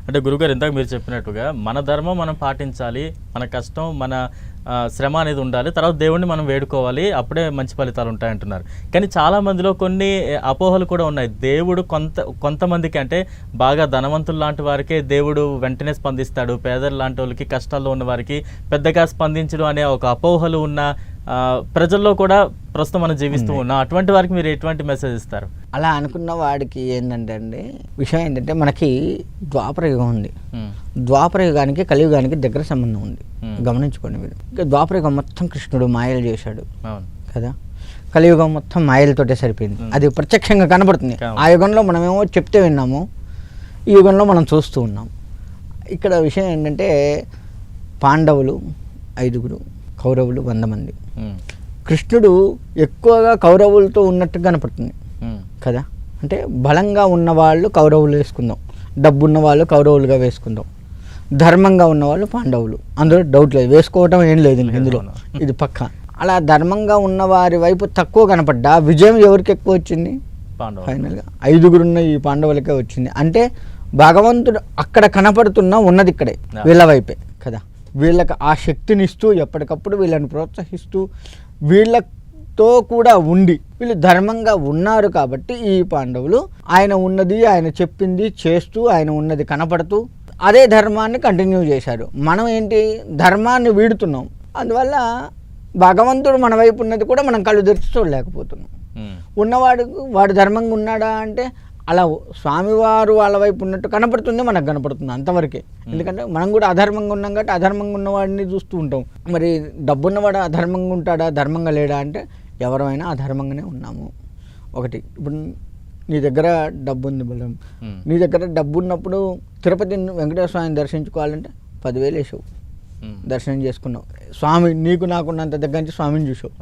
అంటే గురుగారు ఇందాక మీరు చెప్పినట్టుగా మన ధర్మం మనం పాటించాలి, మన కష్టం మన శ్రమ అనేది ఉండాలి, తర్వాత దేవుణ్ణి మనం వేడుకోవాలి, అప్పుడే మంచి ఫలితాలు ఉంటాయంటున్నారు. కానీ చాలా మందిలో కొన్ని అపోహలు కూడా ఉన్నాయి. దేవుడు కొంతమందికి అంటే బాగా ధనవంతులు లాంటి వారికే దేవుడు వెంటనే స్పందిస్తాడు, పేదలు లాంటి వాళ్ళకి కష్టాల్లో ఉన్న వారికి పెద్దగా స్పందించడం అనే ఒక అపోహలు ఉన్న ప్రజల్లో కూడా ప్రస్తుతం మనం జీవిస్తూ ఉన్నాం. అటువంటి వారికి మీరు ఎటువంటి మెసేజ్ ఇస్తారు? అలా అనుకున్న వాడికి ఏంటంటే అండి, విషయం ఏంటంటే మనకి ద్వాపర యుగం ఉంది. ద్వాపర యుగానికి కలియుగానికి దగ్గర సంబంధం ఉంది, గమనించుకోండి మీరు. ఇంకా ద్వాపర యుగం మొత్తం కృష్ణుడు మాయలు చేశాడు కదా, కలియుగం మొత్తం మాయలతోటే సరిపోయింది. అది ప్రత్యక్షంగా కనబడుతుంది. ఆ యుగంలో మనమేమో చెప్తే విన్నాము, ఈ యుగంలో మనం చూస్తూ ఉన్నాం. ఇక్కడ విషయం ఏంటంటే పాండవులు 5, కౌరవులు 100 మంది. కృష్ణుడు ఎక్కువగా కౌరవులతో ఉన్నట్టు కనపడుతుంది కదా. అంటే బలంగా ఉన్నవాళ్ళు కౌరవులు వేసుకుందాం, డబ్బున్న వాళ్ళు కౌరవులుగా వేసుకుందాం, ధర్మంగా ఉన్నవాళ్ళు పాండవులు, అందులో డౌట్ లేదు, వేసుకోవటం ఏం లేదు ఇందులో, ఇది పక్కా. అలా ధర్మంగా ఉన్న వారి వైపు తక్కువ కనపడ్డా విజయం ఎవరికి ఎక్కువ వచ్చింది? ఫైనల్గా 5 ఉన్న ఈ పాండవులకే వచ్చింది. అంటే భగవంతుడు అక్కడ కనపడుతున్నా ఉన్నది ఇక్కడే, వీళ్ళ వైపే కదా. వీళ్ళకి ఆ శక్తిని ఇస్తూ ఎప్పటికప్పుడు వీళ్ళని ప్రోత్సహిస్తూ వీళ్ళతో కూడా ఉండి వీళ్ళు ధర్మంగా ఉన్నారు కాబట్టి ఈ పాండవులు ఆయన ఉన్నది ఆయన చెప్పింది చేస్తూ ఆయన ఉన్నది కనపడుతూ అదే ధర్మాన్ని కంటిన్యూ చేశారు. మనం ఏంటి ధర్మాన్ని వీడుతున్నాం, అందువల్ల భగవంతుడు మన వైపు ఉన్నది కూడా మనం కళ్ళు తెరిచి చూడలేకపోతున్నాం. వాడు ధర్మంగా ఉన్నాడా అంటే అలా స్వామివారు వాళ్ళ వైపు ఉన్నట్టు కనపడుతుంది, మనకు కనపడుతుంది అంతవరకే. ఎందుకంటే మనం కూడా అధర్మంగా ఉన్నాం కాబట్టి అధర్మంగా ఉన్నవాడిని చూస్తూ ఉంటాం. మరి డబ్బున్నవాడు అధర్మంగా ఉంటాడా, ధర్మంగా లేడా అంటే ఎవరైనా అధర్మంగానే ఉన్నాము. ఒకటి, ఇప్పుడు నీ దగ్గర డబ్బు ఉంది బలం, నీ దగ్గర డబ్బు ఉన్నప్పుడు తిరుపతి వెంకటేశ్వర స్వామిని దర్శించుకోవాలంటే 10,000 వేసావు, దర్శనం చేసుకున్నావు. స్వామి నీకు నాకున్నంత దగ్గర నుంచి స్వామిని చూసావు,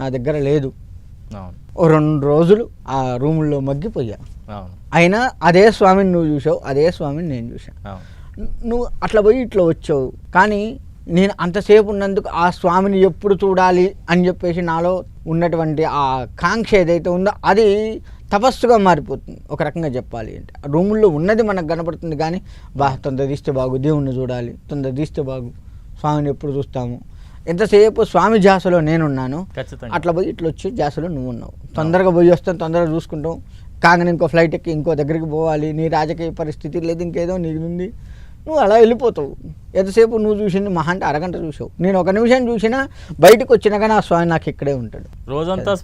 నా దగ్గర లేదు. 2 రోజులు ఆ రూముల్లో మగ్గిపోయా, అయినా అదే స్వామిని నువ్వు చూసావు, అదే స్వామిని నేను చూసాను. నువ్వు అట్లా పోయి ఇట్లా వచ్చావు, కానీ నేను అంతసేపు ఉన్నందుకు ఆ స్వామిని ఎప్పుడు చూడాలి అని చెప్పేసి నాలో ఉన్నటువంటి ఆ కాంక్ష ఏదైతే ఉందో అది తపస్సుగా మారిపోతుంది. ఒక రకంగా చెప్పాలి అంటే రూముల్లో ఉన్నది మనకు కనపడుతుంది, కానీ తొందర తీస్తే బాగు, దేవుణ్ణి చూడాలి, తొందర తీస్తే బాగు, స్వామిని ఎప్పుడు చూస్తాము, ఎంతసేపు స్వామి ధ్యాసలో నేనున్నాను, అట్లా పోయి ఇట్లా వచ్చి ధ్యాసలో నువ్వు ఉన్నావు. తొందరగా పోయి వస్తాం, తొందరగా చూసుకుంటాం, కాగానే ఇంకో ఫ్లైట్ ఎక్కి ఇంకో దగ్గరికి పోవాలి, నీ రాజకీయ పరిస్థితి లేదు, ఇంకేదో నీకు ఉంది, నువ్వు అలా వెళ్ళిపోతావు. ఎంతసేపు నువ్వు చూసింది మహా అంటే అరగంట చూసావు, నేను 1 నిమిషం చూసినా బయటకు వచ్చినా కానీ ఆ స్వామి నాకు ఇక్కడే ఉంటాడు. రోజంతా